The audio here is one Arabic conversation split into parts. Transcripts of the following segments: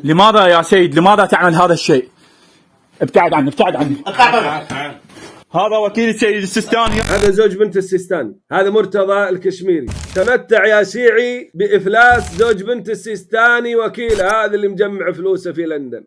لماذا يا سيد، لماذا تعمل هذا الشيء؟ ابتعد عني، ابتعد عني. هذا وكيل السيد السيستاني، هذا زوج بنت السيستاني، هذا مرتضى الكشميري. تمتع يا شيعي بإفلاس زوج بنت السيستاني وكيل، هذا اللي مجمع فلوسه في لندن.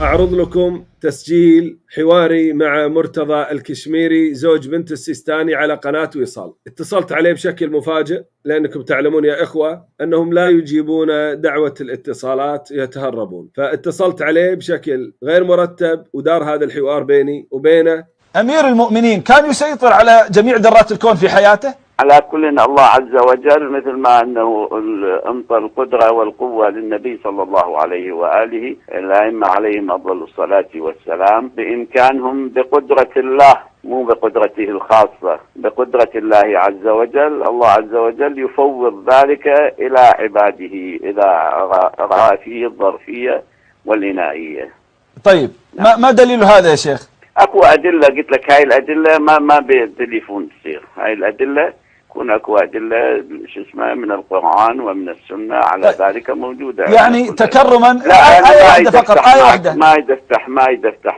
أعرض لكم تسجيل حواري مع مرتضى الكشميري زوج بنت السيستاني على قناة وصال. اتصلت عليه بشكل مفاجئ لأنكم تعلمون يا إخوة أنهم لا يجيبون دعوة الاتصالات، يتهربون، فاتصلت عليه بشكل غير مرتب ودار هذا الحوار بيني وبينه. أمير المؤمنين كان يسيطر على جميع ذرات الكون في حياته؟ على كل الله عز وجل مثل ما أنه أنطى القدرة والقوة للنبي صلى الله عليه وآله الأئمة عليهم أفضل الصلاة والسلام، بإمكانهم بقدرة الله، مو بقدرته الخاصة، بقدرة الله عز وجل. الله عز وجل يفوض ذلك إلى عباده إذا رأى فيه الظرفية والإنائية. طيب ما دليل هذا يا شيخ؟ اكو ادله، قلت لك هاي الادله ما بالتليفون تصير، هاي الادله يكون اكو ادله شو اسمه من القران ومن السنه على ذلك موجوده. يعني تكرما آية واحده فقط، آية واحده. ما يفتح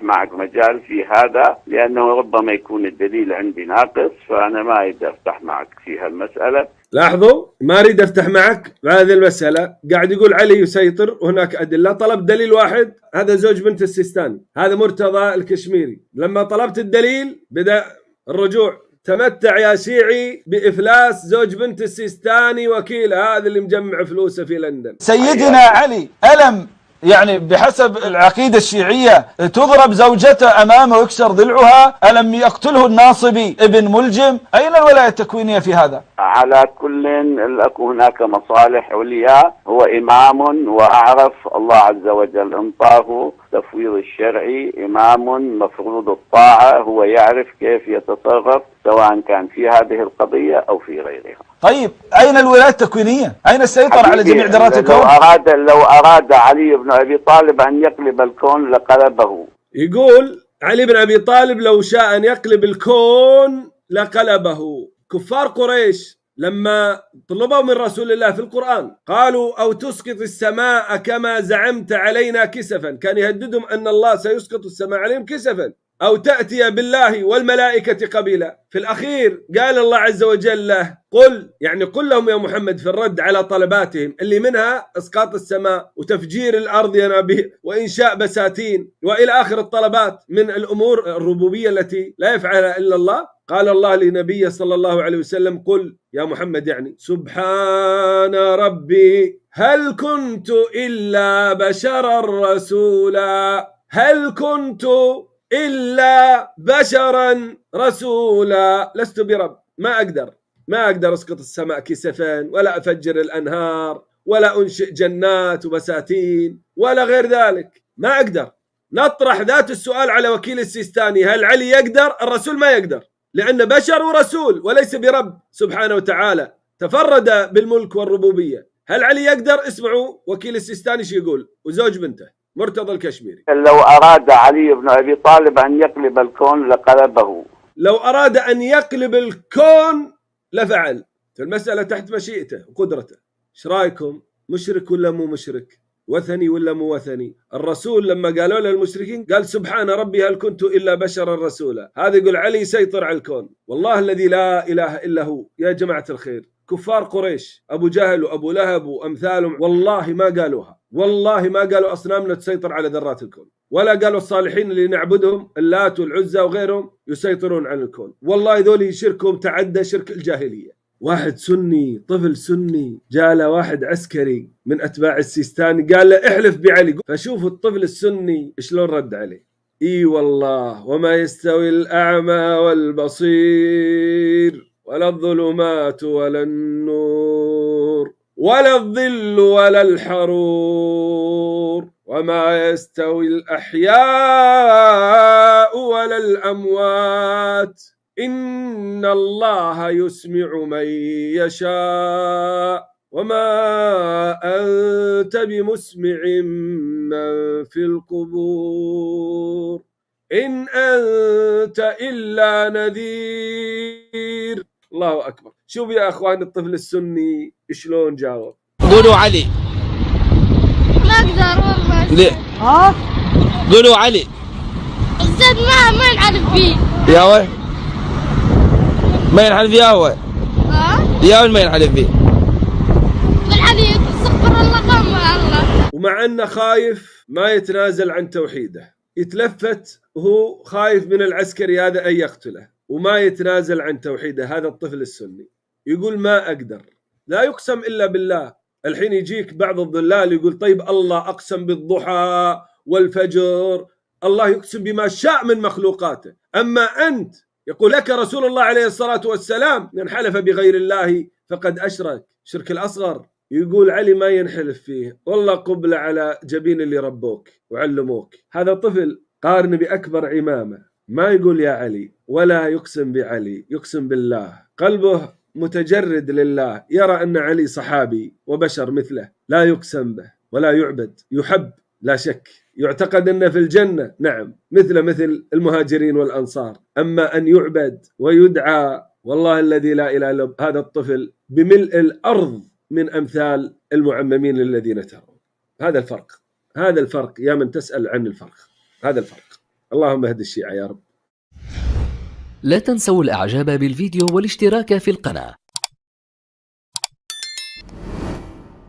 معك مجال في هذا، لانه ربما يكون الدليل عندي ناقص، فانا ما يقدر افتح معك في هالمساله. لاحظوا، ما اريد افتح معك بهذه المسألة. قاعد يقول علي يسيطر وهناك أدلة. طلب دليل واحد، هذا زوج بنت السيستاني، هذا مرتضى الكشميري. لما طلبت الدليل بدأ الرجوع. تمتع يا شيعي بإفلاس زوج بنت السيستاني وكيل، هذا اللي مجمع فلوسه في لندن. سيدنا علي ألم يعني بحسب العقيدة الشيعية تضرب زوجته أمامه ويكسر ضلعها؟ ألم يقتله الناصبي ابن ملجم؟ أين الولاية التكوينية في هذا؟ على كل اكو هناك مصالح عليا، هو إمام وأعرف الله عز وجل انطاه تفويض الشرعي، إمام مفروض الطاعة، هو يعرف كيف يتصرف سواء كان في هذه القضية أو في غيرها. طيب أين الولاية التكوينية؟ أين السيطرة على جميع ذرات الكون؟ لو أراد علي بن أبي طالب أن يقلب الكون لقلبه. يقول علي بن أبي طالب لو شاء أن يقلب الكون لقلبه. كفار قريش لما طلبوا من رسول الله في القرآن قالوا أو تسقط السماء كما زعمت علينا كسفا، كان يهددهم أن الله سيسقط السماء عليهم كسفا، أو تأتي بالله والملائكة قبيلا. في الأخير قال الله عز وجل له قل، يعني قل لهم يا محمد في الرد على طلباتهم اللي منها إسقاط السماء وتفجير الأرض ينابيع وإنشاء بساتين وإلى آخر الطلبات من الأمور الربوبية التي لا يفعلها إلا الله. قال الله لنبيه صلى الله عليه وسلم قل يا محمد، يعني سبحان ربي هل كنت إلا بشرا رسولا، هل كنت إلا بشرا رسولا، لست برب، ما أقدر أسقط السماء كسفا، ولا أفجر الأنهار، ولا أنشئ جنات وبساتين، ولا غير ذلك، ما أقدر. نطرح ذات السؤال على وكيل السيستاني، هل علي يقدر؟ الرسول ما يقدر، لأنه بشر ورسول وليس برب سبحانه وتعالى، تفرد بالملك والربوبية. هل علي يقدر؟ اسمعوا وكيل السيستاني شو يقول وزوج بنته مرتضى الكشميري. لو أراد علي بن أبي طالب أن يقلب الكون لقلبه. لو أراد أن يقلب الكون لفعل، فالمسألة تحت مشيئته وقدرته. ايش رايكم؟ مشرك ولا مو مشرك؟ وثني ولا مو وثني؟ الرسول لما قالوا له المشركين قال سبحان ربي هل كنت إلا بشرا رسولا. هذا يقول علي يسيطر على الكون. والله الذي لا إله إلا هو يا جماعة الخير، كفار قريش أبو جهل وأبو لهب وأمثالهم والله ما قالوها، والله ما قالوا أصنامنا تسيطر على ذرات الكون، ولا قالوا الصالحين اللي نعبدهم اللات والعزى وغيرهم يسيطرون على الكون. والله ذولي شركهم تعدى شرك الجاهلية. واحد سني، طفل سني، جاء له واحد عسكري من أتباع السيستاني قال له احلف بعلي، فشوفوا الطفل السني شلون رد عليه. اي والله وما يستوي الأعمى والبصير ولا الظلمات ولا النور ولا الظل ولا الحرور وما يستوي الأحياء ولا الأموات إن الله يسمع من يشاء وما أنت بمسمع من في القبور. إن أنت إلا نذير. الله أكبر. شوف يا أخوان الطفل السني شلون جاوب. قولوا علي. ما أقدر والله. ليه؟ قولوا علي. الزد ما نعرف فيه. يا وي ما ينحلف يا هو. يا وي ما ينحلف فيه. بالحديث استغفر الله قام الله. ومع أنه خايف ما يتنازل عن توحيده، يتلفت وهو خايف من العسكري هذا أن يقتله وما يتنازل عن توحيده. هذا الطفل السني يقول ما أقدر، لا يقسم إلا بالله. الحين يجيك بعض الضلال يقول طيب الله أقسم بالضحى والفجر، الله يقسم بما شاء من مخلوقاته. أما أنت يقول لك رسول الله عليه الصلاة والسلام من حلف بغير الله فقد أشرك شرك الأصغر. يقول علي ما ينحلف فيه، والله قبلة على جبين اللي ربوك وعلموك. هذا طفل قارن بأكبر عمامة، ما يقول يا علي ولا يقسم بعلي، يقسم بالله. قلبه متجرد لله، يرى أن علي صحابي وبشر مثله، لا يقسم به ولا يعبد، يحب لا شك، يعتقد أنه في الجنة نعم مثل المهاجرين والأنصار. أما أن يعبد ويدعى، والله الذي لا إله إلا هذا الطفل بملء الأرض من أمثال المعممين الذين ترون. هذا الفرق يا من تسأل عن الفرق، هذا الفرق. اللهم اهد الشيعة يا رب. لا تنسوا الإعجاب بالفيديو والاشتراك في القناة.